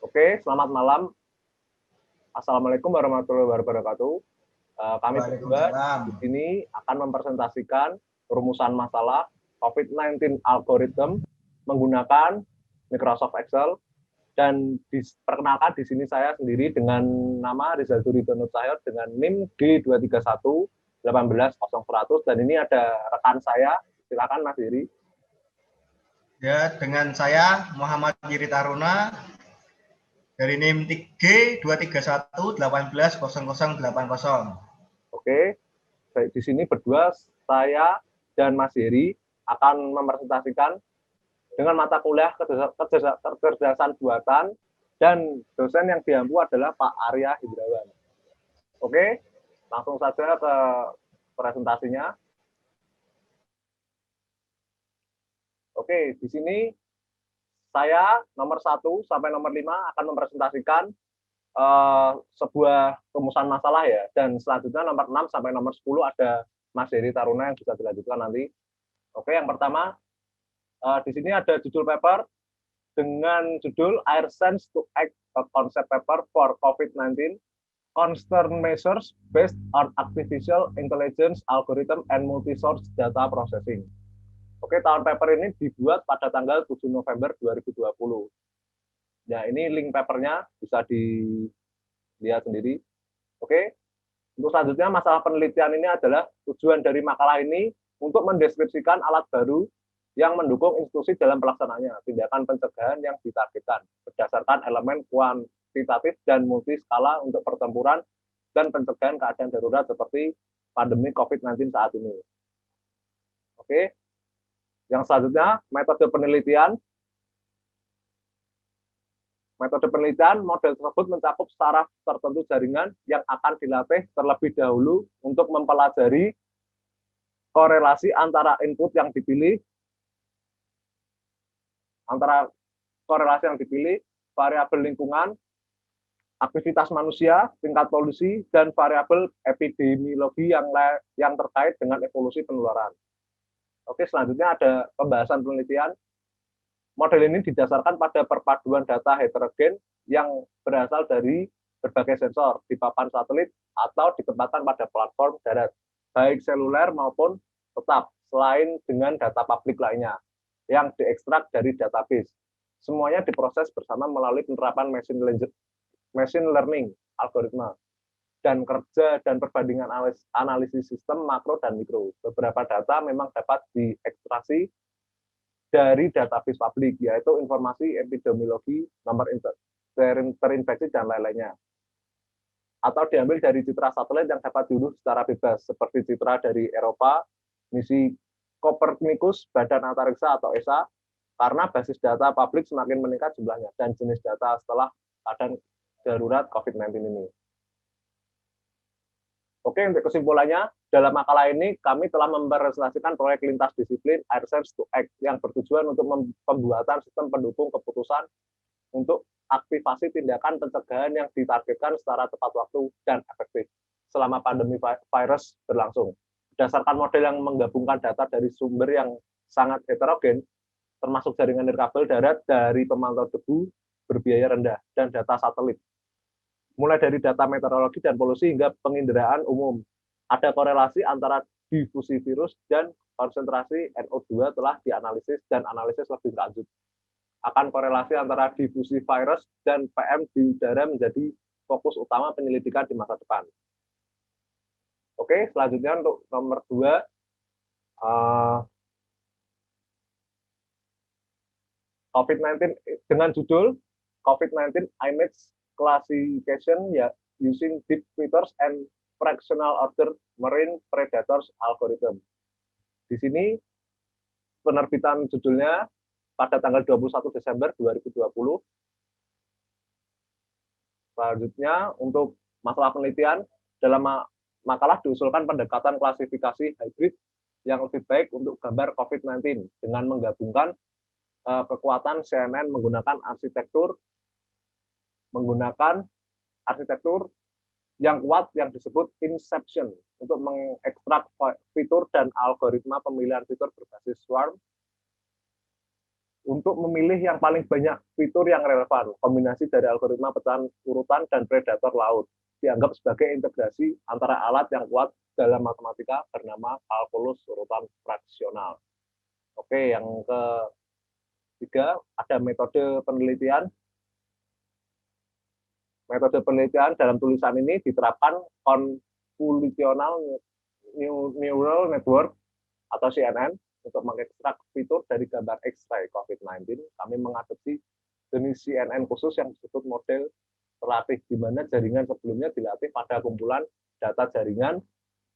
Oke, selamat malam. Assalamualaikum warahmatullahi wabarakatuh. Kami berdua Waalaikumsalam. di sini akan mempresentasikan rumusan masalah COVID-19 algorithm menggunakan Microsoft Excel, dan diperkenalkan di sini saya sendiri dengan nama Rizal Duridon Cahyo dengan NIM D231 18001, dan ini ada rekan saya. Silakan Mas Heri. Ya, dengan saya Muhammad Yiri Taruna dari NIM G231 Oke, baik, di sini berdua saya dan Mas Heri akan mempresentasikan dengan mata kuliah kecerdasan buatan, dan dosen yang diampu adalah Pak Arya Hidrawan. Oke, langsung saja ke presentasinya. Oke, di sini saya nomor 1 sampai nomor 5 akan mempresentasikan sebuah rumusan masalah ya, dan selanjutnya nomor 6 sampai nomor 10 ada Mas Heri Taruna yang bisa dilanjutkan nanti. Oke, yang pertama di sini ada judul paper dengan judul AirSense to Act, a concept paper for COVID-19 concern measures based on artificial intelligence algorithm and multi-source data processing. Oke, tahun paper ini dibuat pada tanggal 7 November 2020. Nah, ini link papernya bisa dilihat sendiri. Oke, untuk selanjutnya masalah penelitian ini adalah tujuan dari makalah ini untuk mendeskripsikan alat baru yang mendukung institusi dalam pelaksanaannya, tindakan pencegahan yang ditargetkan berdasarkan elemen kuantitatif dan multiskala untuk pertempuran dan pencegahan keadaan darurat seperti pandemi COVID-19 saat ini. Oke, yang selanjutnya metode penelitian. Metode penelitian, model tersebut mencakup secara tertentu jaringan yang akan dilatih terlebih dahulu untuk mempelajari korelasi antara input yang dipilih, variabel lingkungan, aktivitas manusia, tingkat polusi, dan variabel epidemiologi yang terkait dengan evolusi penularan. Oke, selanjutnya ada pembahasan penelitian. Model ini didasarkan pada perpaduan data heterogen yang berasal dari berbagai sensor di papan satelit atau ditempatkan pada platform darat, baik seluler maupun tetap, selain dengan data publik lainnya yang diekstrak dari database. Semuanya diproses bersama melalui penerapan machine learning algoritma dan kerja dan perbandingan analisis sistem makro dan mikro. Beberapa data memang dapat diekstraksi dari database publik, yaitu informasi epidemiologi, nomor terinfeksi, dan lain-lainnya. Atau diambil dari citra satelit yang dapat diunduh secara bebas, seperti citra dari Eropa, misi Copernicus, Badan Antariksa atau ESA, karena basis data publik semakin meningkat jumlahnya, dan jenis data setelah keadaan darurat COVID-19 ini. Oke, untuk kesimpulannya, dalam makalah ini kami telah mempresentasikan proyek lintas disiplin AirSense to Act yang bertujuan untuk pembuatan sistem pendukung keputusan untuk aktivasi tindakan pencegahan yang ditargetkan secara tepat waktu dan efektif selama pandemi virus berlangsung. Berdasarkan model yang menggabungkan data dari sumber yang sangat heterogen, termasuk jaringan nirkabel darat dari pemantau debu berbiaya rendah dan data satelit, mulai dari data meteorologi dan polusi hingga penginderaan umum. Ada korelasi antara difusi virus dan konsentrasi NO2 telah dianalisis, dan analisis lebih lanjut akan korelasi antara difusi virus dan PM di udara menjadi fokus utama penyelidikan di masa depan. Oke, selanjutnya untuk nomor 2, COVID-19 dengan judul COVID-19 Image Classification ya, using deep filters and fractional order marine predators algorithm. Di sini penerbitan judulnya pada tanggal 21 Desember 2020. Selanjutnya untuk masalah penelitian, dalam makalah diusulkan pendekatan klasifikasi hybrid yang lebih baik untuk gambar COVID-19 dengan menggabungkan kekuatan CNN menggunakan arsitektur yang kuat yang disebut inception untuk mengekstrak fitur dan algoritma pemilihan fitur berbasis swarm untuk memilih yang paling banyak fitur yang relevan. Kombinasi dari algoritma pecahan urutan dan predator laut dianggap sebagai integrasi antara alat yang kuat dalam matematika bernama kalkulus urutan fraksional. Oke, yang ketiga ada metode penelitian. Metode penelitian dalam tulisan ini diterapkan convolutional neural network atau CNN untuk mengekstrak fitur dari gambar X-ray COVID-19. Kami mengadopsi jenis CNN khusus yang disebut model terlatih, di mana jaringan sebelumnya dilatih pada kumpulan data jaringan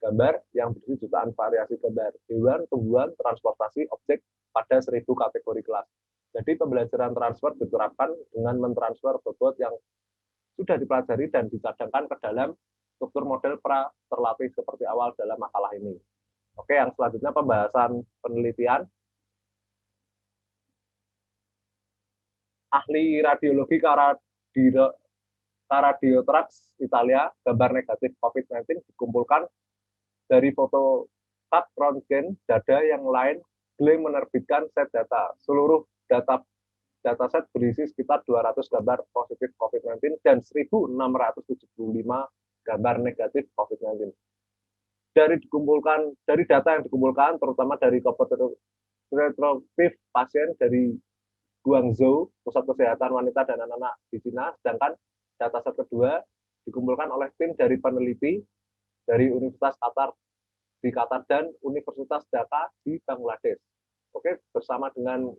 gambar yang berisi jutaan variasi gambar, hewan, tumbuhan, transportasi, objek pada 1000 kategori kelas. Jadi pembelajaran transfer diterapkan dengan mentransfer bobot yang sudah dipelajari dan dicadangkan ke dalam struktur model pra terlatih seperti awal dalam makalah ini. Oke, yang selanjutnya pembahasan penelitian. Ahli radiologi Karadiotrax Italia, gambar negatif COVID-19 dikumpulkan dari foto cut röntgen dada yang lain. Glenn menerbitkan set data. Seluruh dataset berisi sekitar 200 gambar positif COVID-19 dan 1.675 gambar negatif COVID-19. Dari data yang dikumpulkan, terutama dari retrospektif pasien dari Guangzhou, Pusat Kesehatan Wanita dan Anak-anak di Cina, sedangkan dataset kedua dikumpulkan oleh tim dari peneliti dari Universitas Qatar di Qatar dan Universitas Dhaka di Bangladesh. Oke, bersama dengan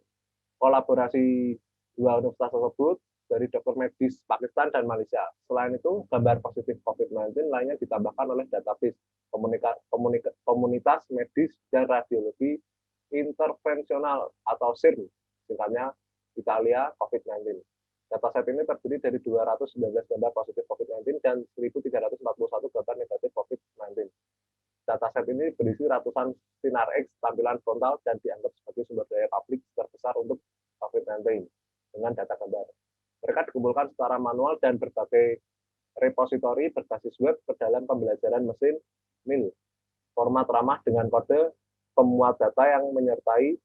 kolaborasi dua universitas tersebut dari dokter medis Pakistan dan Malaysia. Selain itu, gambar positif COVID-19 lainnya ditambahkan oleh database komunitas medis dan radiologi intervensional atau SIRM, singkatnya Italia COVID-19. Dataset ini terdiri dari 219 gambar positif COVID-19 dan 1.341 gambar negatif COVID-19. Dataset ini berisi ratusan sinar X tampilan frontal dan dianggap sebagai sumber daya publik terbesar untuk COVID-19 dengan data gambar. Mereka dikumpulkan secara manual dan berbagai repositori berbasis web ke dalam pembelajaran mesin MIL. Format ramah dengan kode pemuat data yang menyertai.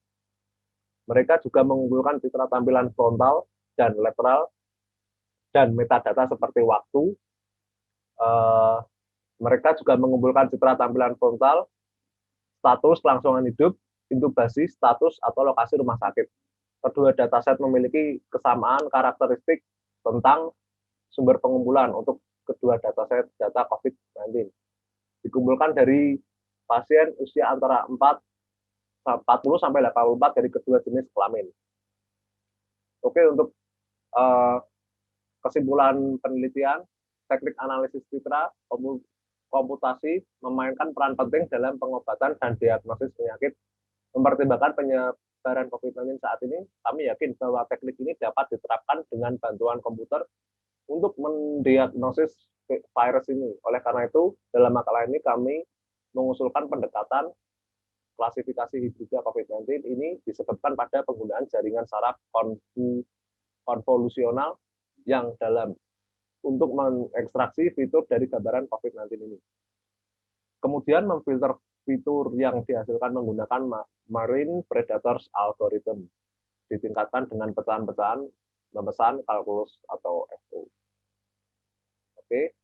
Mereka juga mengumpulkan citra tampilan frontal dan lateral dan metadata seperti waktu. Mereka juga mengumpulkan citra tampilan frontal, status kelangsungan hidup, intubasi, status, atau lokasi rumah sakit. Kedua dataset memiliki kesamaan karakteristik tentang sumber pengumpulan untuk kedua dataset data COVID-19. Dikumpulkan dari pasien usia antara 40 sampai 84 dari kedua jenis kelamin. Oke, untuk kesimpulan penelitian, teknik analisis citra komputasi memainkan peran penting dalam pengobatan dan diagnosis penyakit. Mempertimbangkan penyebaran COVID-19 saat ini, kami yakin bahwa teknik ini dapat diterapkan dengan bantuan komputer untuk mendiagnosis virus ini. Oleh karena itu, dalam makalah ini kami mengusulkan pendekatan klasifikasi hibrida COVID-19 ini disebabkan pada penggunaan jaringan saraf konvolusional yang dalam untuk mengekstraksi fitur dari gambaran COVID-19 ini. Kemudian memfilter fitur yang dihasilkan menggunakan Marine Predators Algorithm, ditingkatkan dengan pecahan-pecahan memesan kalkulus atau FO. Oke.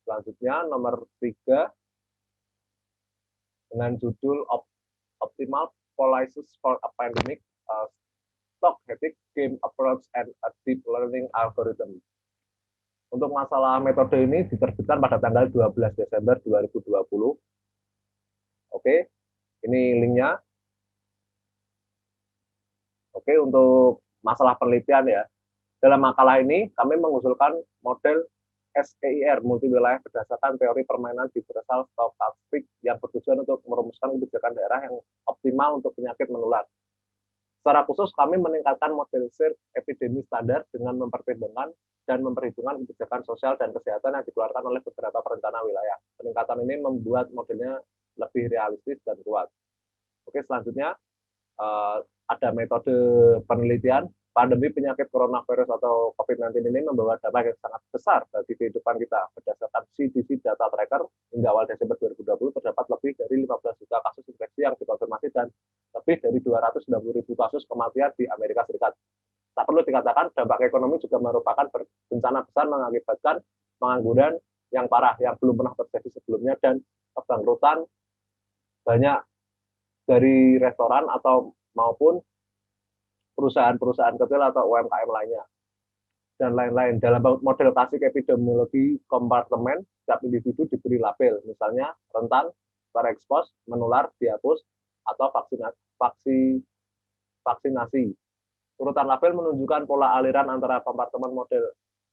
Selanjutnya nomor 3 dengan judul Optimal Policies for a Pandemic, Stochastic Game Approach and a Deep Learning Algorithm. Untuk masalah metode ini diterbitkan pada tanggal 12 Desember 2020. Oke, ini linknya. Oke, untuk masalah penelitian ya. Dalam makalah ini kami mengusulkan model SEIR multiwilayah berdasarkan teori permainan differential stochastic yang bertujuan untuk merumuskan kebijakan daerah yang optimal untuk penyakit menular. Secara khusus kami meningkatkan model SIR epidemi standar dengan mempertimbangkan dan memperhitungkan kebijakan sosial dan kesehatan yang dikeluarkan oleh beberapa perencana wilayah. Peningkatan ini membuat modelnya lebih realistis dan kuat. Oke, selanjutnya ada metode penelitian. Pandemi penyakit coronavirus atau COVID-19 ini membawa dampak yang sangat besar bagi kehidupan kita. Berdasarkan CDC Data Tracker, hingga awal Desember 2020 terdapat lebih dari 15 juta kasus infeksi yang dikonfirmasi dan lebih lebih dari 290.000 kasus kematian di Amerika Serikat. Tak perlu dikatakan, dampak ekonomi juga merupakan bencana besar mengakibatkan pengangguran yang parah, yang belum pernah terjadi sebelumnya, dan kebangkrutan banyak dari restoran atau maupun perusahaan-perusahaan kecil atau UMKM lainnya, dan lain-lain. Dalam model klasik epidemiologi kompartemen, setiap individu diberi label, misalnya rentan, terekspos, menular, dihapus, atau vaksinasi. Urutan label menunjukkan pola aliran antara kompartemen model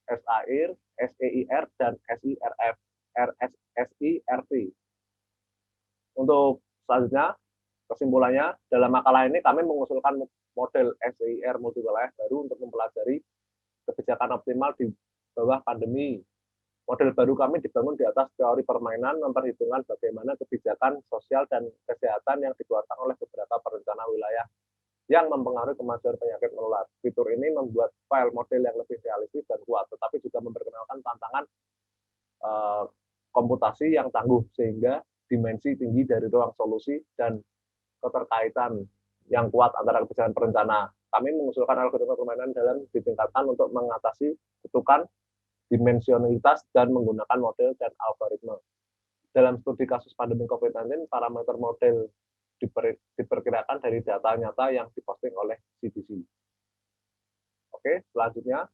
SAIR, SEIR, dan SIRT. Untuk selanjutnya, kesimpulannya, dalam makalah ini kami mengusulkan model SEIR multiwilayah baru untuk mempelajari kebijakan optimal di bawah pandemi. Model baru kami dibangun di atas teori permainan, memperhitungkan bagaimana kebijakan sosial dan kesehatan yang dikeluarkan oleh beberapa perencana wilayah yang mempengaruhi kemajuan penyakit menular. Fitur ini membuat file model yang lebih realistis dan kuat, tetapi juga memperkenalkan tantangan komputasi yang tangguh, sehingga dimensi tinggi dari ruang solusi dan keterkaitan yang kuat antara kebijakan perencana. Kami mengusulkan algoritma permainan dalam ditingkatkan untuk mengatasi kutukan dimensionalitas dan menggunakan model dan algoritma. Dalam studi kasus pandemi COVID-19, parameter model diperkirakan dari data nyata yang diposting oleh CDC. Oke, selanjutnya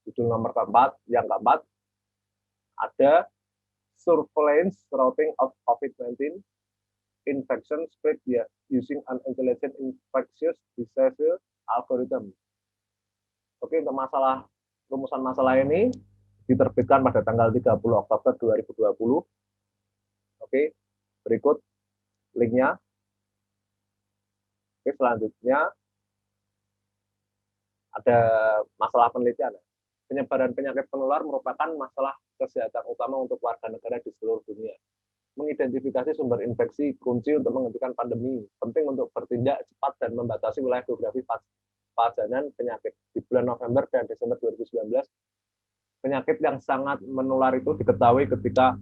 judul nomor keempat, yang keempat ada surveillance routing of COVID-19 infection spread using an intelligent infectious disease algorithm. Oke, untuk rumusan masalah ini diterbitkan pada tanggal 30 Oktober 2020. Oke, berikut linknya. Oke, selanjutnya ada masalah penelitian. Penyebaran penyakit penular merupakan masalah kesehatan utama untuk warga negara di seluruh dunia. Mengidentifikasi sumber infeksi kunci untuk menghentikan pandemi. Penting untuk bertindak cepat dan membatasi wilayah geografi pajanan penyakit. Di bulan November dan Desember 2019, penyakit yang sangat menular itu diketahui ketika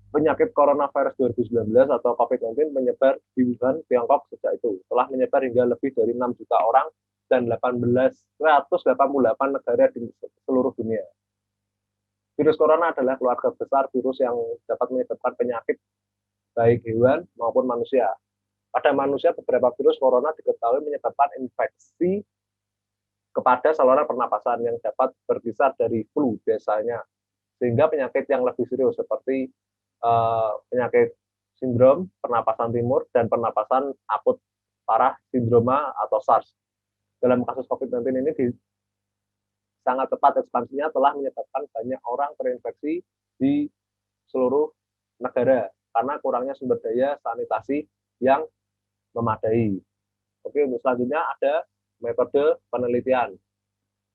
penyakit coronavirus 2019 atau COVID-19 menyebar di Wuhan, Tiongkok sejak itu. Telah menyebar hingga lebih dari 6 juta orang dan 188 negara di seluruh dunia. Virus corona adalah keluarga besar virus yang dapat menyebabkan penyakit baik hewan maupun manusia. Pada manusia, beberapa virus corona diketahui menyebabkan infeksi kepada saluran pernapasan yang dapat berkisar dari flu biasanya, sehingga penyakit yang lebih serius seperti penyakit sindrom pernapasan timur dan pernapasan akut parah sindroma atau SARS. Dalam kasus COVID-19 ini sangat tepat ekspansinya telah menyebabkan banyak orang terinfeksi di seluruh negara karena kurangnya sumber daya sanitasi yang memadai. Oke, untuk selanjutnya ada metode penelitian.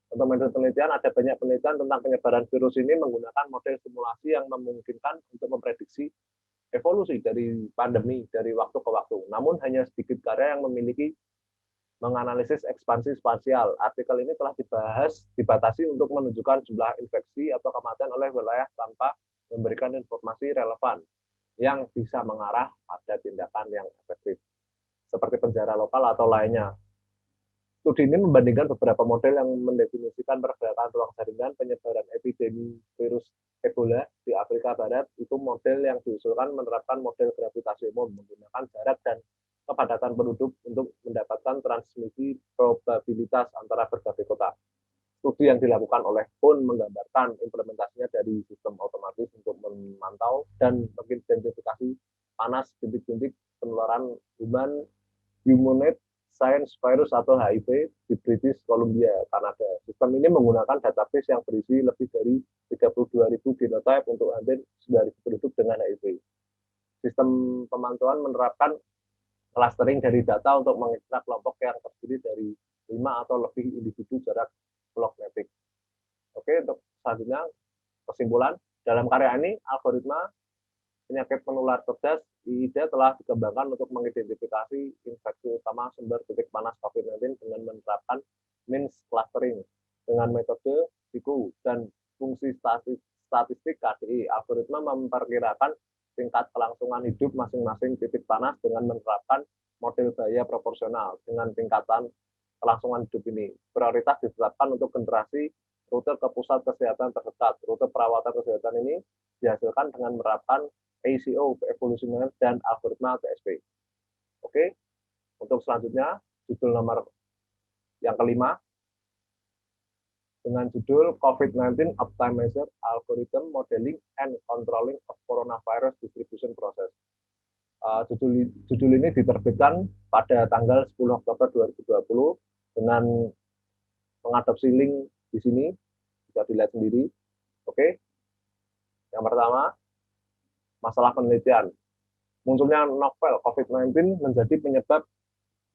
Untuk metode penelitian, ada banyak penelitian tentang penyebaran virus ini menggunakan model simulasi yang memungkinkan untuk memprediksi evolusi dari pandemi dari waktu ke waktu. Namun hanya sedikit karya yang memiliki menganalisis ekspansi spasial. Artikel ini telah dibatasi untuk menunjukkan jumlah infeksi atau kematian oleh wilayah tanpa memberikan informasi relevan yang bisa mengarah pada tindakan yang efektif, seperti penjara lokal atau lainnya. Studi ini membandingkan beberapa model yang mendefinisikan pergerakan ruang jaringan penyebaran epidemi virus Ebola di Afrika Barat. Itu model yang diusulkan menerapkan model gravitasi umum menggunakan jarak dan kepadatan penduduk untuk mendapatkan transmisi probabilitas antara berbagai kota. Studi yang dilakukan oleh PUN menggambarkan implementasinya dari sistem otomatis untuk memantau dan mengidentifikasi panas bintik-bintik penularan humanate science virus atau HIV di British Columbia, Kanada. Sistem ini menggunakan database yang berisi lebih dari 32.000 genotype untuk hampir 9.000 penduduk dengan HIV. Sistem pemantauan menerapkan clustering dari data untuk mengekstrak kelompok yang terdiri dari 5 atau lebih individu jarak lognetik. Oke, untuk selanjutnya kesimpulan, dalam karya ini algoritma penyakit menular cerdas IID telah dikembangkan untuk mengidentifikasi infeksi utama sumber titik panas COVID-19 dengan menerapkan means clustering dengan metode SIKU dan fungsi statistik KDI. Algoritma memperkirakan tingkat kelangsungan hidup masing-masing titik panas dengan menerapkan model biaya proporsional dengan tingkatan kelangsungan hidup ini. Prioritas ditetapkan untuk generasi rute ke pusat kesehatan terdekat. Rute perawatan kesehatan ini dihasilkan dengan menerapkan ACO, Evolution dan algoritma TSP. Oke, untuk selanjutnya, judul nomor yang kelima, dengan judul COVID-19 Optimizer Algorithm Modeling and Controlling of Coronavirus Distribution Process. Judul ini diterbitkan pada tanggal 10 Oktober 2020 dengan mengadopsi link di sini, bisa dilihat sendiri. Oke, yang pertama, masalah penelitian. Munculnya novel COVID-19 menjadi penyebab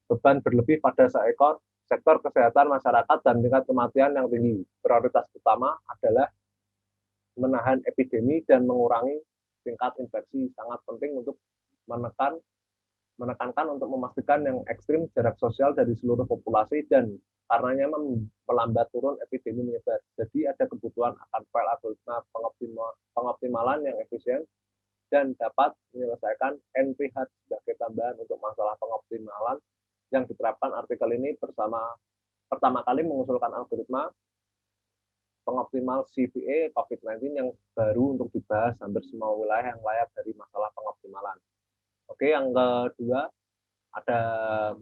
beban berlebih pada sektor kesehatan masyarakat dan tingkat kematian yang tinggi. Prioritas utama adalah menahan epidemi dan mengurangi tingkat infeksi. Sangat penting untuk menekankan untuk memastikan yang ekstrim jarak sosial dari seluruh populasi dan karenanya melambat turun epidemi menyebar. Jadi ada kebutuhan akan file algoritma pengoptimalan yang efisien dan dapat menyelesaikan NPH sebagai tambahan untuk masalah pengoptimalan yang diterapkan. Artikel ini pertama kali mengusulkan algoritma pengoptimal CVA COVID-19 yang baru untuk dibahas hampir semua wilayah yang layak dari masalah pengoptimalan. Oke, yang kedua, ada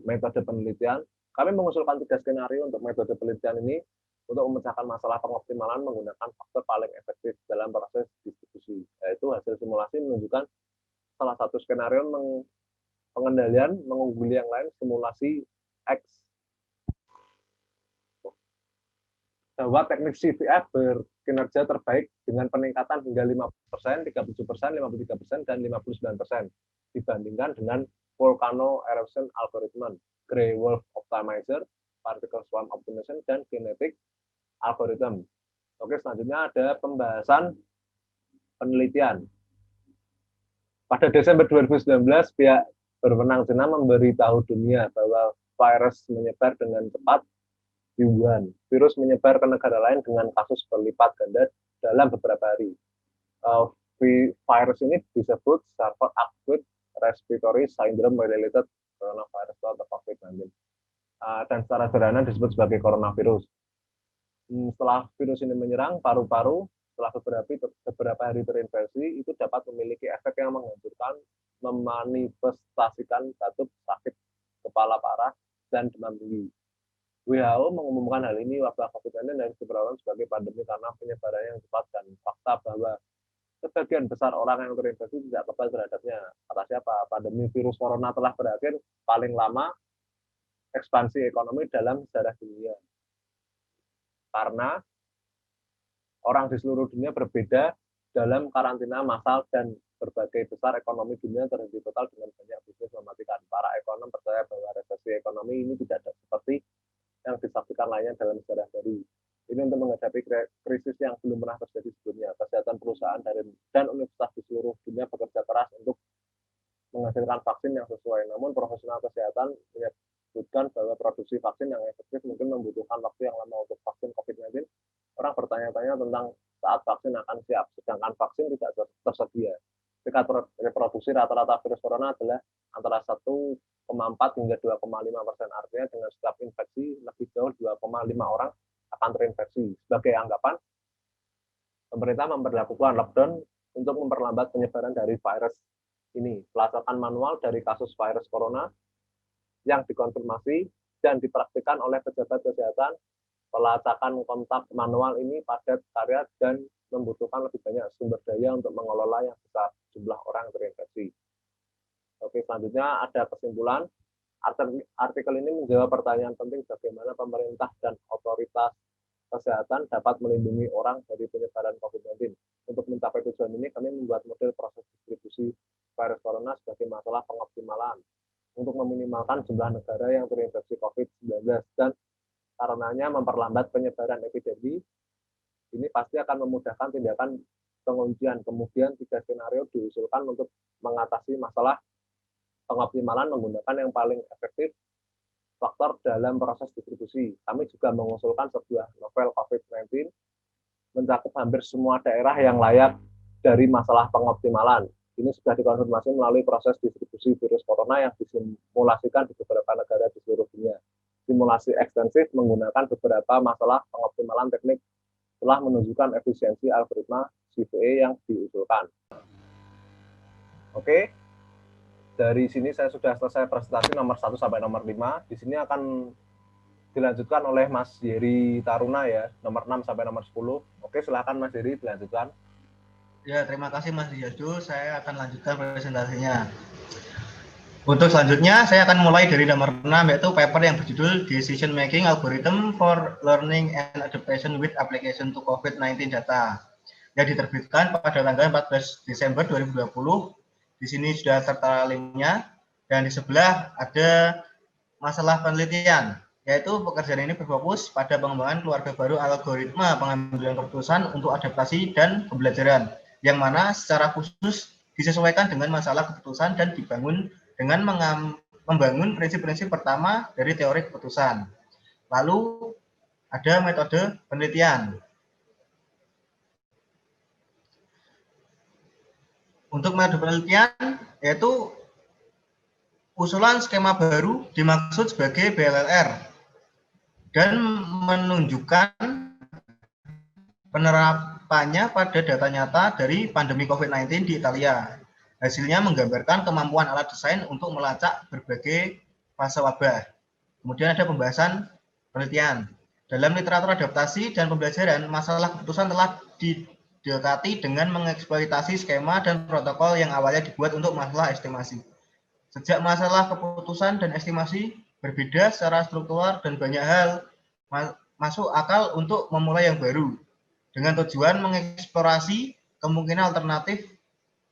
metode penelitian. Kami mengusulkan 3 skenario untuk metode penelitian ini untuk memecahkan masalah pengoptimalan menggunakan faktor paling efektif dalam proses distribusi, yaitu hasil simulasi menunjukkan salah satu skenario pengendalian mengungguli yang lain, simulasi X bahwa teknik CVF berkinerja terbaik dengan peningkatan hingga 5%, 37%, 53%, dan 59% dibandingkan dengan Volcano Eruption Algorithm, Grey Wolf Optimizer, Particle Swarm Optimization, dan Kinetic Algorithm. Oke, selanjutnya ada pembahasan penelitian. Pada Desember 2019, pihak berwenang Cina memberitahu dunia bahwa virus menyebar dengan cepat di Wuhan. Virus menyebar ke negara lain dengan kasus berlipat ganda dalam beberapa hari. Virus ini disebut Severe Acute Respiratory Syndrome Related Coronavirus atau COVID-19. Dan secara sederhana disebut sebagai coronavirus. Setelah virus ini menyerang paru-paru, setelah beberapa hari terinfeksi, itu dapat memiliki efek yang menghancurkan, memanifestasikan batuk, sakit kepala parah, dan demam tinggi. WHO mengumumkan hal ini wabah COVID-19 harus diperlakukan sebagai pandemi karena penyebarannya yang cepat dan fakta bahwa sebagian besar orang yang terinfeksi tidak kebal terhadapnya. Kata siapa? Pandemi virus corona telah berakhir paling lama ekspansi ekonomi dalam sejarah dunia. Karena orang di seluruh dunia berbeda dalam karantina massal dan berbagai besar ekonomi dunia terhenti total dengan banyak bisnis mematikan. Para ekonom percaya bahwa resesi ekonomi ini tidak seperti yang disaksikan lainnya dalam sejarah baru. Ini untuk menghadapi krisis yang belum pernah terjadi sebelumnya. Kesehatan perusahaan dan universitas di seluruh dunia bekerja keras untuk menghasilkan vaksin yang sesuai. Namun profesional kesehatan menyebutkan bahwa produksi vaksin yang efektif mungkin membutuhkan waktu yang lama. Untuk vaksin COVID-19, orang bertanya-tanya tentang saat vaksin akan siap, sedangkan vaksin tidak tersedia. Tingkat reproduksi rata-rata virus corona adalah antara 1,4 hingga 2,5%. Artinya dengan setiap infeksi lebih jauh 2,5 orang akan terinfeksi. Sebagai anggapan, pemerintah memperlakukan lockdown untuk memperlambat penyebaran dari virus ini. Pelacakan manual dari kasus virus corona yang dikonfirmasi dan dipraktikkan oleh pejabat kesehatan. Pelacakan kontak manual ini padat karya dan membutuhkan lebih banyak sumber daya untuk mengelola yang besar jumlah orang terinfeksi. Oke, selanjutnya ada kesimpulan. Artikel ini menjawab pertanyaan penting bagaimana pemerintah dan otoritas kesehatan dapat melindungi orang dari penyebaran COVID-19. Untuk mencapai tujuan ini, kami membuat model proses distribusi virus corona sebagai masalah pengoptimalan untuk meminimalkan jumlah negara yang terinfeksi COVID-19 dan karenanya memperlambat penyebaran epidemi. Ini pasti akan memudahkan tindakan penguncian. Kemudian 3 skenario diusulkan untuk mengatasi masalah pengoptimalan menggunakan yang paling efektif faktor dalam proses distribusi. Kami juga mengusulkan sebuah novel COVID-19 mencakup hampir semua daerah yang layak dari masalah pengoptimalan. ini sudah dikonfirmasi melalui proses distribusi virus corona yang disimulasikan di beberapa negara di seluruh dunia. Simulasi ekstensif menggunakan beberapa masalah pengoptimalan teknik telah menunjukkan efisiensi algoritma CVE yang diusulkan. Oke, dari sini saya sudah selesai presentasi nomor 1 sampai nomor 5. Di sini akan dilanjutkan oleh Mas Yeri Taruna ya, nomor 6 sampai nomor 10. Oke, silakan Mas Yeri dilanjutkan. Ya, terima kasih Mas Yadu. Saya akan lanjutkan presentasinya. Untuk selanjutnya, saya akan mulai dari nomor 6, yaitu paper yang berjudul Decision Making Algorithm for Learning and Adaptation with Application to COVID-19 Data, yang diterbitkan pada tanggal 14 Desember 2020. Di sini sudah tertera linknya, dan di sebelah ada masalah penelitian, yaitu pekerjaan ini berfokus pada pengembangan keluarga baru algoritma pengambilan keputusan untuk adaptasi dan pembelajaran, yang mana secara khusus disesuaikan dengan masalah keputusan dan dibangun dengan membangun prinsip-prinsip pertama dari teori keputusan. Lalu ada metode penelitian. Untuk metode penelitian yaitu usulan skema baru dimaksud sebagai BLLR dan menunjukkan penerapannya pada data nyata dari pandemi COVID-19 di Italia. Hasilnya menggambarkan kemampuan alat desain untuk melacak berbagai fase wabah. Kemudian ada pembahasan penelitian. Dalam literatur adaptasi dan pembelajaran, masalah keputusan telah didekati dengan mengeksploitasi skema dan protokol yang awalnya dibuat untuk masalah estimasi. Sejak masalah keputusan dan estimasi berbeda secara struktural dan banyak hal masuk akal untuk memulai yang baru, dengan tujuan mengeksplorasi kemungkinan alternatif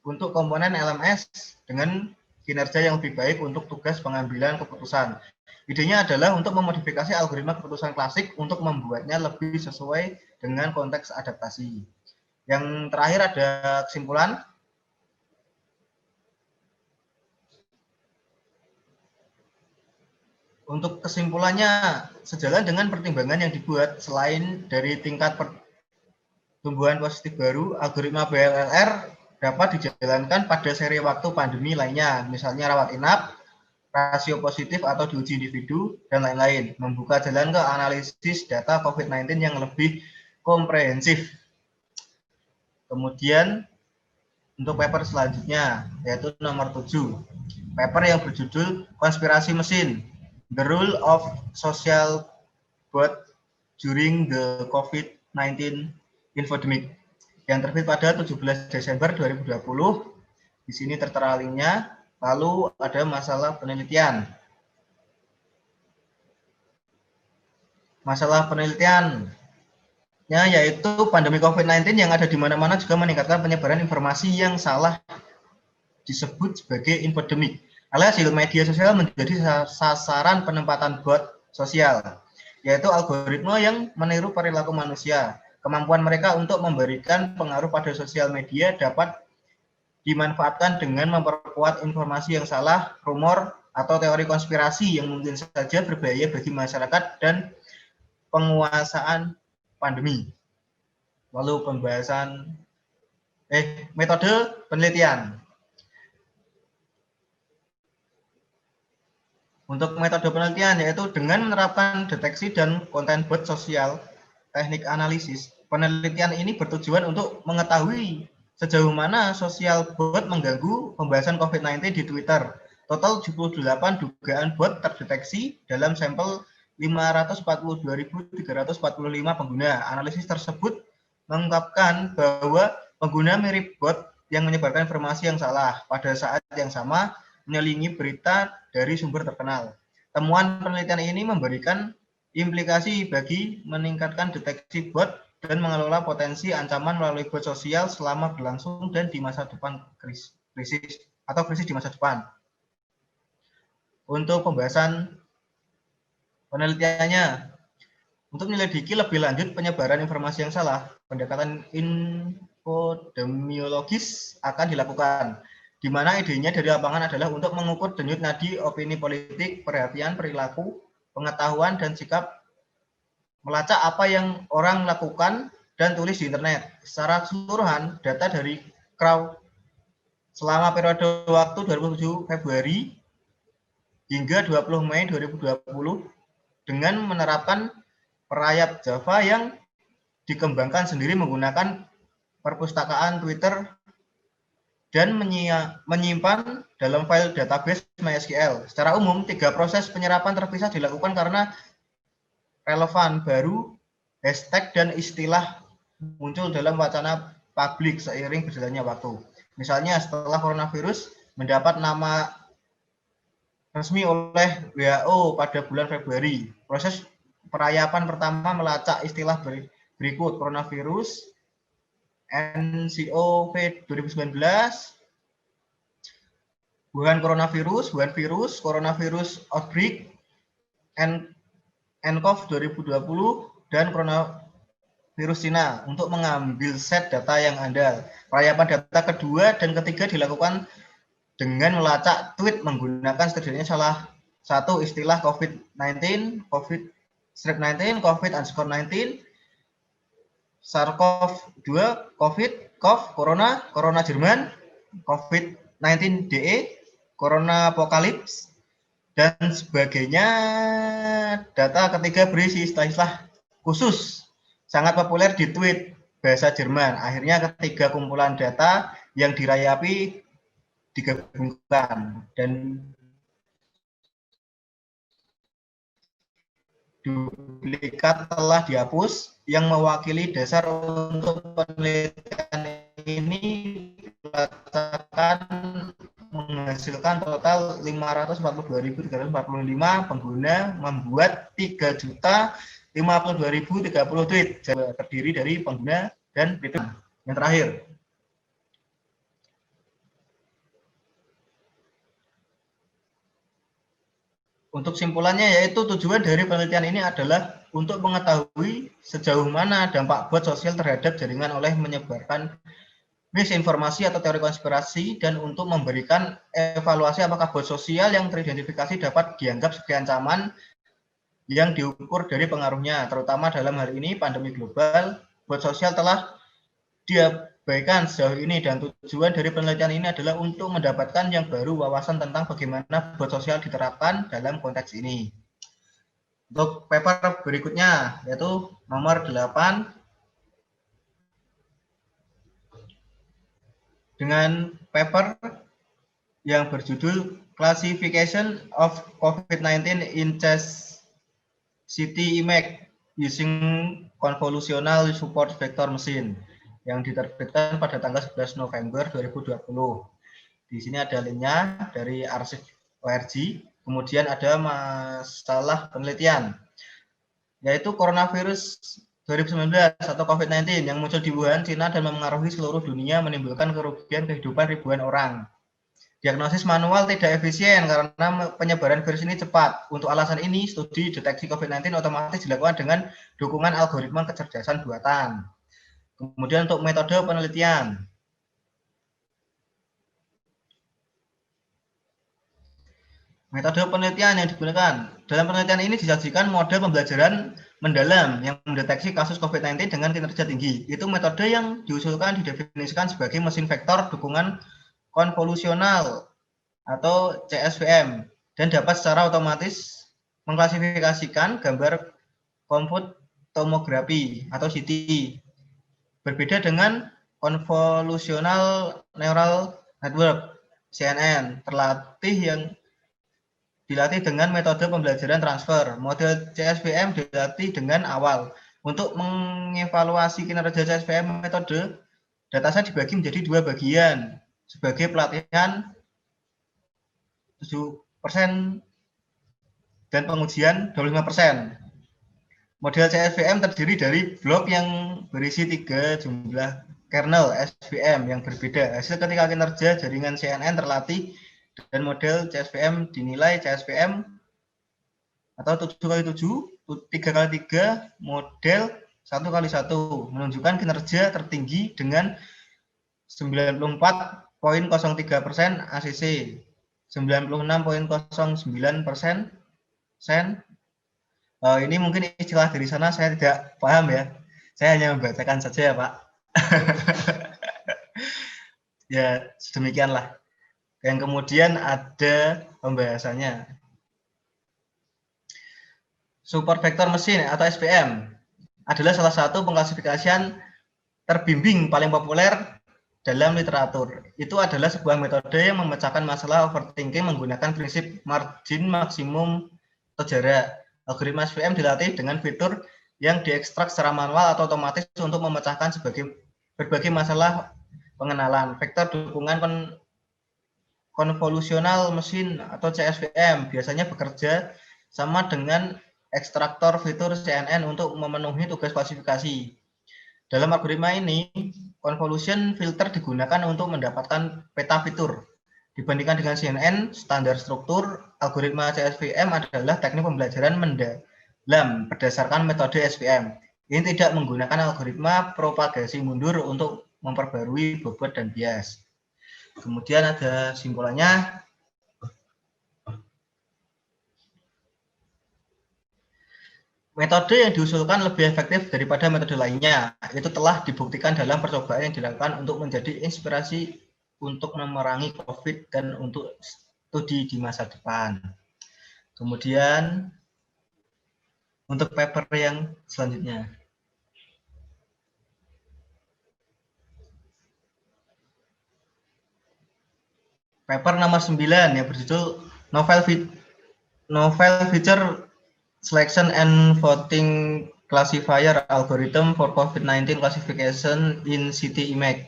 untuk komponen LMS dengan kinerja yang lebih baik untuk tugas pengambilan keputusan. Idenya adalah untuk memodifikasi algoritma keputusan klasik untuk membuatnya lebih sesuai dengan konteks adaptasi. Yang terakhir ada kesimpulan. Untuk kesimpulannya, sejalan dengan pertimbangan yang dibuat, selain dari tingkat pertumbuhan positif baru, algoritma BLLR dapat dijalankan pada seri waktu pandemi lainnya, misalnya rawat inap, rasio positif atau diuji individu, dan lain-lain, membuka jalan ke analisis data COVID-19 yang lebih komprehensif. Kemudian, untuk paper selanjutnya, yaitu nomor 7, paper yang berjudul Konspirasi Mesin, The Role of Social Bot During the COVID-19 Infodemic, yang terbit pada 17 Desember 2020. Di sini tertera linknya. Lalu ada masalah penelitian. Masalah penelitiannya yaitu pandemi COVID-19 yang ada di mana-mana juga meningkatkan penyebaran informasi yang salah disebut sebagai infodemik. Alias media sosial menjadi sasaran penempatan bot sosial, yaitu algoritma yang meniru perilaku manusia. Kemampuan mereka untuk memberikan pengaruh pada sosial media dapat dimanfaatkan dengan memperkuat informasi yang salah, rumor, atau teori konspirasi yang mungkin saja berbahaya bagi masyarakat dan penguasaan pandemi. Lalu pembahasan metode penelitian. Untuk metode penelitian yaitu dengan menerapkan deteksi dan konten bot sosial, teknik analisis. Penelitian ini bertujuan untuk mengetahui sejauh mana sosial bot mengganggu pembahasan COVID-19 di Twitter. Total 78 dugaan bot terdeteksi dalam sampel 542.345 pengguna. Analisis tersebut mengungkapkan bahwa pengguna mirip bot yang menyebarkan informasi yang salah pada saat yang sama menyelingi berita dari sumber terkenal. Temuan penelitian ini memberikan implikasi bagi meningkatkan deteksi bot dan mengelola potensi ancaman melalui bot sosial selama berlangsung dan di masa depan krisis di masa depan. Untuk pembahasan penelitiannya, untuk menyelidiki lebih lanjut penyebaran informasi yang salah, pendekatan infodemiologis akan dilakukan, di mana idenya dari lapangan adalah untuk mengukur denyut nadi opini politik, perhatian, perilaku, pengetahuan, dan sikap, melacak apa yang orang lakukan dan tulis di internet. Secara keseluruhan, data dari crowd selama periode waktu 27 Februari hingga 20 Mei 2020 dengan menerapkan perayap Java yang dikembangkan sendiri menggunakan perpustakaan Twitter dan menyimpan dalam file database MySQL. Secara umum, 3 proses penyerapan terpisah dilakukan karena relevan baru, hashtag, dan istilah muncul dalam wacana publik seiring berjalannya waktu. Misalnya, setelah coronavirus mendapat nama resmi oleh WHO pada bulan Februari, proses perayapan pertama melacak istilah berikut: coronavirus, NCOV 2019, Wuhan coronavirus, Wuhan virus, coronavirus outbreak, nCoV 2020, dan coronavirus Cina untuk mengambil set data yang andal. Perayapan data kedua dan ketiga dilakukan dengan melacak tweet menggunakan setidaknya salah satu istilah COVID-19, COVID-19, COVID-19, SARS-CoV-2, COVID, CoV, Corona, Corona Jerman, COVID-19-DE, Corona Apokalips, dan sebagainya. Data ketiga berisi istilah-istilah khusus, sangat populer di tweet bahasa Jerman. Akhirnya ketiga kumpulan data yang dirayapi digabungkan dan duplikat telah dihapus. Yang mewakili dasar untuk penelitian ini menghasilkan total 542.345 pengguna membuat 3.052.030 tweet, terdiri dari pengguna dan fitur. Yang terakhir, untuk simpulannya, yaitu tujuan dari penelitian ini adalah untuk mengetahui sejauh mana dampak bot sosial terhadap jaringan oleh menyebarkan misinformasi atau teori konspirasi, dan untuk memberikan evaluasi apakah bot sosial yang teridentifikasi dapat dianggap sebagai ancaman yang diukur dari pengaruhnya, terutama dalam hal ini pandemi global. Bot sosial telah diabaikan sejauh ini, dan tujuan dari penelitian ini adalah untuk mendapatkan yang baru wawasan tentang bagaimana bot sosial diterapkan dalam konteks ini. Untuk paper berikutnya, yaitu nomor 8, dengan paper yang berjudul Classification of COVID-19 in Chess City Image Using Convolutional Support Vector Machine, yang diterbitkan pada tanggal 11 November 2020. Di sini ada linknya dari arsip ORG. Kemudian ada masalah penelitian, yaitu coronavirus 2019 atau COVID-19 yang muncul di Wuhan, Cina, dan memengaruhi seluruh dunia, menimbulkan kerugian kehidupan ribuan orang. Diagnosis manual tidak efisien karena penyebaran virus ini cepat. Untuk alasan ini, studi deteksi COVID-19 otomatis dilakukan dengan dukungan algoritma kecerdasan buatan. Kemudian untuk metode penelitian, metode penelitian yang digunakan dalam penelitian ini disajikan model pembelajaran mendalam yang mendeteksi kasus COVID-19 dengan kinerja tinggi. Itu metode yang diusulkan didefinisikan sebagai mesin vektor dukungan konvolusional atau CSVM, dan dapat secara otomatis mengklasifikasikan gambar komput tomografi atau CT. Berbeda dengan convolutional neural network CNN dilatih dengan metode pembelajaran transfer. Model CSVM dilatih dengan awal. Untuk mengevaluasi kinerja CSVM metode, dataset dibagi menjadi 2 bagian. Sebagai pelatihan 7% dan pengujian 25%. Model CSVM terdiri dari blok yang berisi 3 jumlah kernel SVM yang berbeda. Hasil ketika kinerja jaringan CNN terlatih dan model CSVM dinilai CSVM atau 7x7, 3x3, model 1x1, menunjukkan kinerja tertinggi dengan 94,03% ACC, 96,09%. Ini mungkin istilah dari sana saya tidak paham ya. Saya hanya membacakan saja ya Pak. Ya, sedemikianlah. Yang kemudian ada pembahasannya. Support vektor mesin atau SVM adalah salah satu pengklasifikasian terbimbing paling populer dalam literatur. Itu adalah sebuah metode yang memecahkan masalah overthinking menggunakan prinsip margin maksimum atau jarak. Algoritma SVM dilatih dengan fitur yang diekstrak secara manual atau otomatis untuk memecahkan berbagai masalah pengenalan. Vektor dukungan konvolusional mesin atau CSVM biasanya bekerja sama dengan ekstraktor fitur CNN untuk memenuhi tugas klasifikasi. Dalam algoritma ini, convolution filter digunakan untuk mendapatkan peta fitur. Dibandingkan dengan CNN, standar struktur, algoritma CSVM adalah teknik pembelajaran mendalam berdasarkan metode SVM. Ini tidak menggunakan algoritma propagasi mundur untuk memperbarui bobot dan bias. Kemudian ada simpulannya. Metode yang diusulkan lebih efektif daripada metode lainnya. Itu telah dibuktikan dalam percobaan yang dilakukan untuk menjadi inspirasi untuk memerangi COVID dan untuk studi di masa depan. Kemudian untuk paper yang selanjutnya. Paper nomor 9 yang berjudul Novel Feature Selection and Voting Classifier Algorithm for COVID-19 Classification in City Image.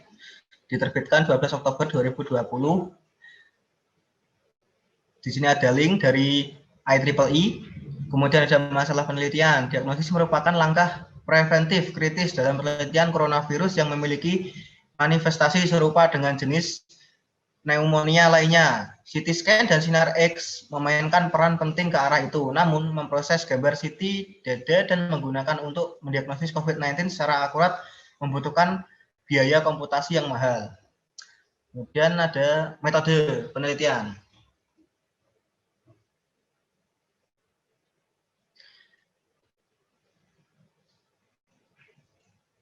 Diterbitkan 12 Oktober 2020. Di sini ada link dari IEEE. Kemudian ada masalah penelitian. Diagnosis merupakan langkah preventif kritis dalam penelitian coronavirus yang memiliki manifestasi serupa dengan jenis pneumonia lainnya. CT scan dan sinar X memainkan peran penting ke arah itu. Namun, memproses gambar CT dada dan menggunakan untuk mendiagnosis COVID-19 secara akurat membutuhkan biaya komputasi yang mahal. Kemudian ada metode penelitian.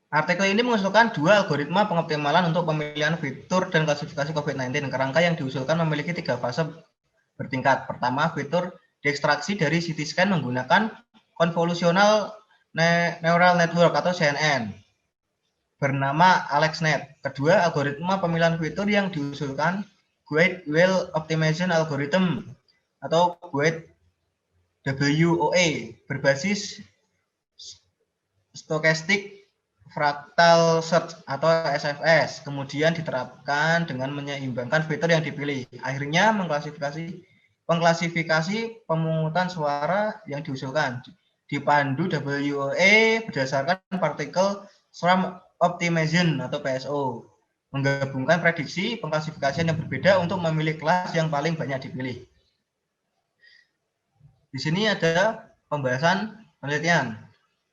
Artikel ini mengusulkan dua algoritma pengoptimalan untuk pemilihan fitur dan klasifikasi COVID-19. Kerangka yang diusulkan memiliki 3 fase bertingkat. Pertama, fitur diekstraksi dari CT scan menggunakan convolutional neural network atau CNN bernama AlexNet. Kedua, algoritma pemilihan fitur yang diusulkan Guide Well Optimization Algorithm atau Guide WOA berbasis Stochastic Fractal Search atau SFS, kemudian diterapkan dengan menyeimbangkan fitur yang dipilih. Akhirnya pengklasifikasi pemungutan suara yang diusulkan dipandu WOA berdasarkan partikel swarm optimization atau PSO, menggabungkan prediksi pengklasifikasian yang berbeda untuk memilih kelas yang paling banyak dipilih. Di sini ada pembahasan penelitian.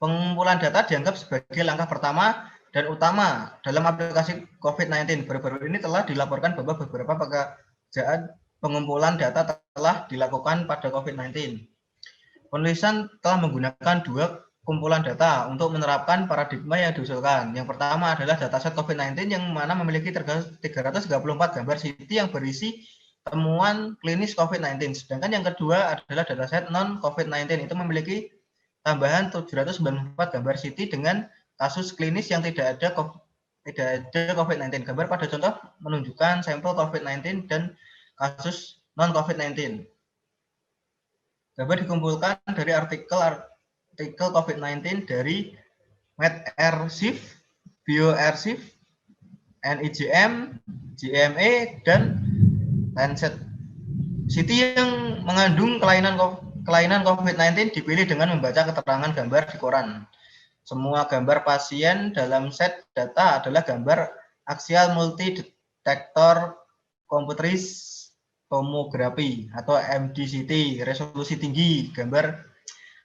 Pengumpulan data dianggap sebagai langkah pertama dan utama dalam aplikasi COVID-19. Baru-baru ini telah dilaporkan bahwa beberapa pekerjaan pengumpulan data telah dilakukan pada COVID-19. Penulisan telah menggunakan 2 kumpulan data untuk menerapkan paradigma yang diusulkan. Yang pertama adalah dataset COVID-19 yang mana memiliki 334 gambar CT yang berisi temuan klinis COVID-19. Sedangkan yang kedua adalah dataset non-COVID-19 itu memiliki tambahan 794 gambar CT dengan kasus klinis yang tidak ada COVID-19. Gambar pada contoh menunjukkan sampel COVID-19 dan kasus non-COVID-19. Gambar dikumpulkan dari artikel COVID-19 dari medRxiv, bioRxiv, NIJM, JMA, dan Lancet. CT yang mengandung kelainan COVID-19 dipilih dengan membaca keterangan gambar di koran. Semua gambar pasien dalam set data adalah gambar axial multi-detector computerized tomography atau MDCT, resolusi tinggi. Gambar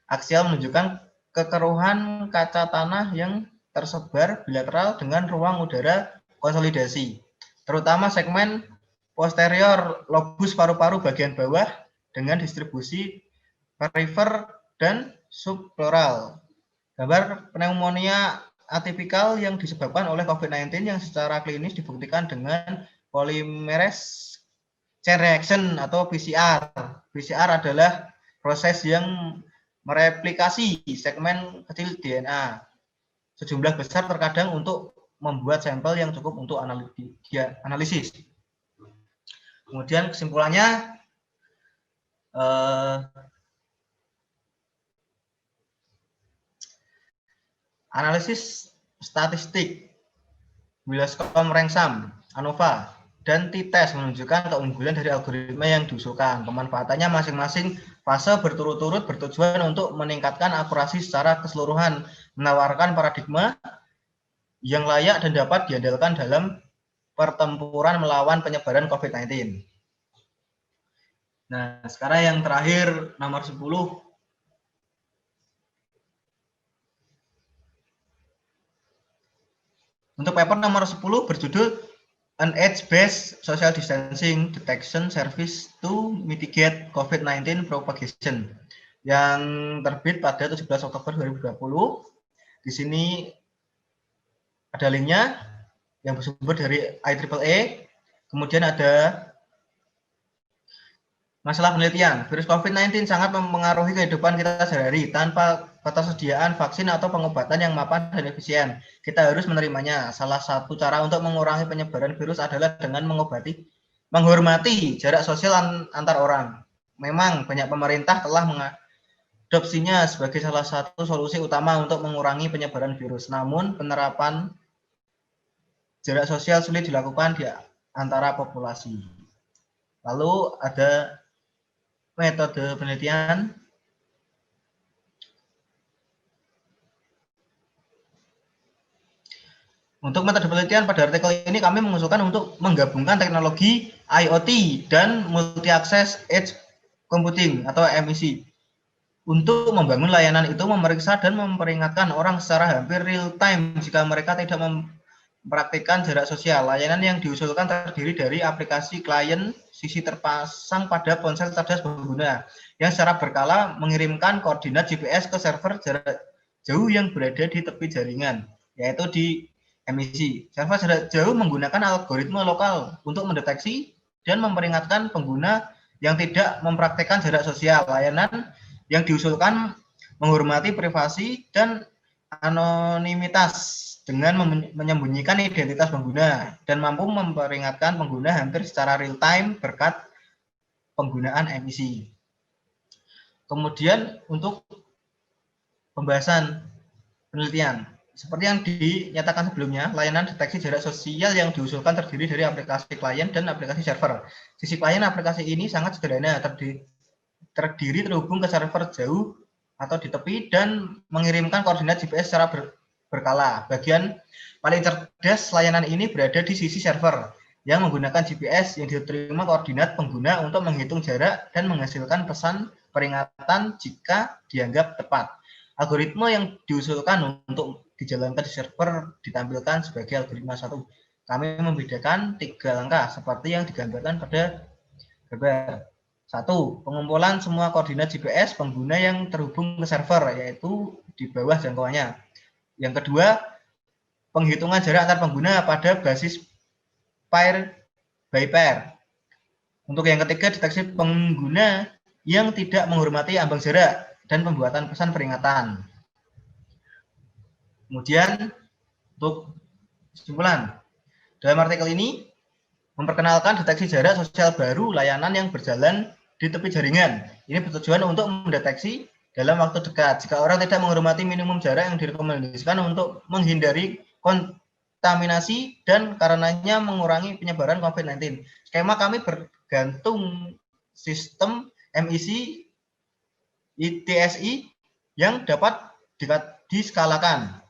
aksial menunjukkan kekeruhan kaca tanah yang tersebar bilateral dengan ruang udara konsolidasi, terutama segmen posterior lobus paru-paru bagian bawah dengan distribusi perifer dan subpleural. Gambar pneumonia atipikal yang disebabkan oleh COVID-19 yang secara klinis dibuktikan dengan polymerase chain reaction atau PCR. PCR adalah proses yang mereplikasi segmen kecil DNA sejumlah besar terkadang untuk membuat sampel yang cukup untuk analisis. Kemudian kesimpulannya, analisis statistik Williscom Ransom, ANOVA, dan t-test menunjukkan keunggulan dari algoritma yang diusulkan. Pemanfaatannya masing-masing fase berturut-turut bertujuan untuk meningkatkan akurasi secara keseluruhan, menawarkan paradigma yang layak dan dapat diandalkan dalam pertempuran melawan penyebaran COVID-19. Nah, sekarang yang terakhir, nomor 10. Untuk paper nomor 10 berjudul An Age-Based Social Distancing Detection Service to Mitigate COVID-19 Propagation yang terbit pada 17 Oktober 2020. Di sini ada linknya yang bersumber dari IEEE. Kemudian ada masalah penelitian. Virus COVID-19 sangat mempengaruhi kehidupan kita sehari-hari. Tanpa ketersediaan vaksin atau pengobatan yang mapan dan efisien, kita harus menerimanya. Salah satu cara untuk mengurangi penyebaran virus adalah dengan menghormati jarak sosial antar orang. Memang banyak pemerintah telah mengadopsinya sebagai salah satu solusi utama untuk mengurangi penyebaran virus. Namun penerapan jarak sosial sulit dilakukan di antara populasi. Lalu ada metode penelitian. Untuk metode penelitian pada artikel ini kami mengusulkan untuk menggabungkan teknologi IoT dan multi-access edge computing atau MEC. Untuk membangun layanan itu memeriksa dan memperingatkan orang secara hampir real time jika mereka tidak mempraktikkan jarak sosial. Layanan yang diusulkan terdiri dari aplikasi klien sisi terpasang pada ponsel cerdas pengguna yang secara berkala mengirimkan koordinat GPS ke server jarak jauh yang berada di tepi jaringan, yaitu di MEC. Server jarak jauh menggunakan algoritma lokal untuk mendeteksi dan memperingatkan pengguna yang tidak mempraktikkan jarak sosial. Layanan yang diusulkan menghormati privasi dan anonimitas dengan menyembunyikan identitas pengguna dan mampu memperingatkan pengguna hampir secara real time berkat penggunaan MEC. Kemudian untuk pembahasan penelitian, seperti yang dinyatakan sebelumnya, layanan deteksi jarak sosial yang diusulkan terdiri dari aplikasi klien dan aplikasi server. Sisi klien aplikasi ini sangat sederhana, terdiri terhubung ke server jauh atau di tepi dan mengirimkan koordinat GPS secara berkala. Bagian paling cerdas layanan ini berada di sisi server yang menggunakan GPS yang diterima koordinat pengguna untuk menghitung jarak dan menghasilkan pesan peringatan jika dianggap tepat. Algoritma yang diusulkan untuk dijalankan di server ditampilkan sebagai algoritma 1. Kami membedakan 3 langkah seperti yang digambarkan pada gambar. 1. Pengumpulan semua koordinat GPS pengguna yang terhubung ke server, yaitu di bawah jangkauannya. Yang kedua, penghitungan jarak antar pengguna pada basis pair by pair. Untuk yang ketiga, deteksi pengguna yang tidak menghormati ambang jarak dan pembuatan pesan peringatan. Kemudian, untuk kesimpulan, dalam artikel ini memperkenalkan deteksi jarak sosial baru layanan yang berjalan di tepi jaringan. Ini bertujuan untuk mendeteksi dalam waktu dekat jika orang tidak menghormati minimum jarak yang direkomendasikan untuk menghindari kontaminasi dan karenanya mengurangi penyebaran COVID-19. Skema kami bergantung sistem MEC ITSI yang dapat diskalakan,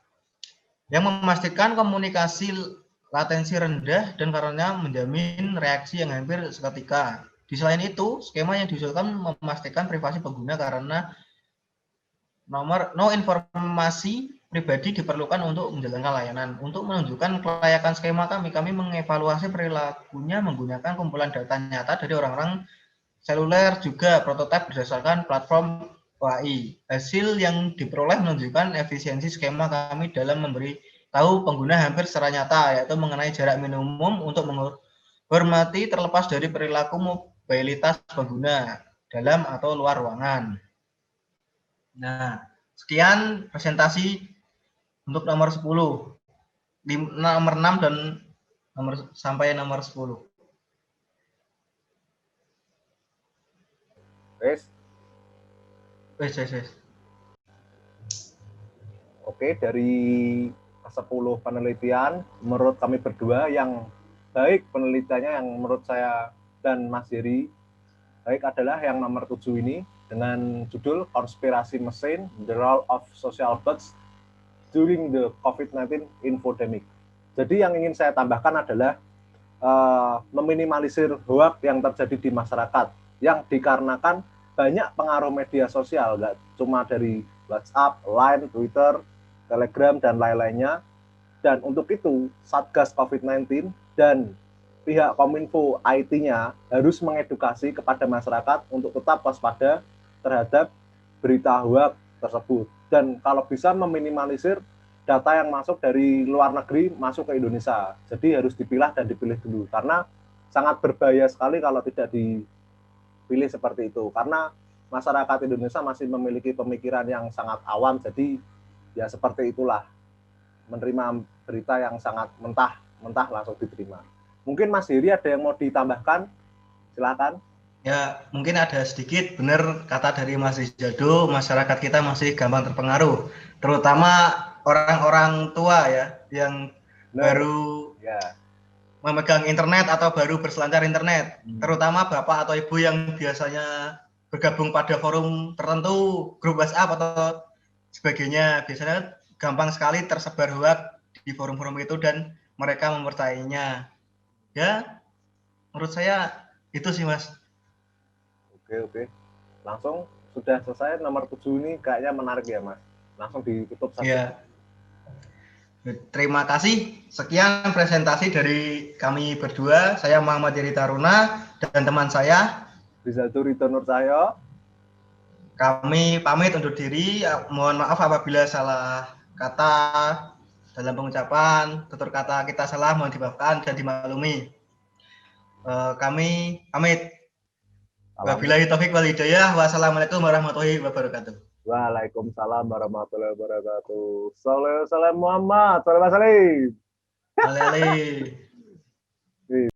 yang memastikan komunikasi latensi rendah dan karenanya menjamin reaksi yang hampir seketika. Di selain itu, skema yang diusulkan memastikan privasi pengguna karena no informasi pribadi diperlukan untuk menjalankan layanan. Untuk menunjukkan kelayakan skema kami mengevaluasi perilakunya menggunakan kumpulan data nyata dari orang-orang seluler juga prototipe berdasarkan platform OAI. Hasil yang diperoleh menunjukkan efisiensi skema kami dalam memberi tahu pengguna hampir secara nyata, yaitu mengenai jarak minimum untuk Hormati terlepas dari perilaku mobilitas pengguna dalam atau luar ruangan. Nah, sekian presentasi untuk nomor 10. Nomor 6 dan sampai nomor 10. Wes. Wes. Oke, dari 10 penelitian, menurut kami berdua yang baik penelitiannya yang menurut saya dan Mas Heri baik adalah yang nomor 7 ini dengan judul Konspirasi Mesin, The Role of Social Bots During the COVID-19 Infodemic. Jadi yang ingin saya tambahkan adalah meminimalisir hoax yang terjadi di masyarakat yang dikarenakan banyak pengaruh media sosial, nggak cuma dari WhatsApp, Line, Twitter, Telegram, dan lain-lainnya. Dan untuk itu, Satgas COVID-19 dan pihak Kominfo IT-nya harus mengedukasi kepada masyarakat untuk tetap waspada terhadap berita hoax tersebut. Dan kalau bisa meminimalisir data yang masuk dari luar negeri masuk ke Indonesia. Jadi harus dipilah dan dipilih dulu. Karena sangat berbahaya sekali kalau tidak dipilih seperti itu. Karena masyarakat Indonesia masih memiliki pemikiran yang sangat awam. Jadi ya seperti itulah, menerima berita yang sangat mentah langsung diterima. Mungkin Mas Heri ada yang mau ditambahkan? Silakan. Ya, mungkin ada sedikit benar kata dari Mas Jado, masyarakat kita masih gampang terpengaruh, terutama orang-orang tua ya, yang baru memegang internet atau baru berselancar internet, terutama bapak atau ibu yang biasanya bergabung pada forum tertentu, grup WhatsApp atau sebagainya, biasanya gampang sekali tersebar hoax di forum-forum itu dan mereka mempercayainya. Ya, menurut saya itu sih Mas. Oke. Langsung sudah selesai nomor 7 ini, kayaknya menarik ya Mas. Langsung ditutup saja. Ya. Terima kasih. Sekian presentasi dari kami berdua. Saya Muhammad Yeri Taruna dan teman saya Rizaldo Rito Nur Cahyo. Kami pamit undur diri. Mohon maaf apabila salah kata dalam pengucapan, tutur kata kita salah, mohon dimaafkan dan dimaklumi. Kami pamit. Wabillahi taufiq wal hidayah. Wassalamualaikum warahmatullahi wabarakatuh. Waalaikumsalam warahmatullahi wabarakatuh. Salam Muhammad. Salam.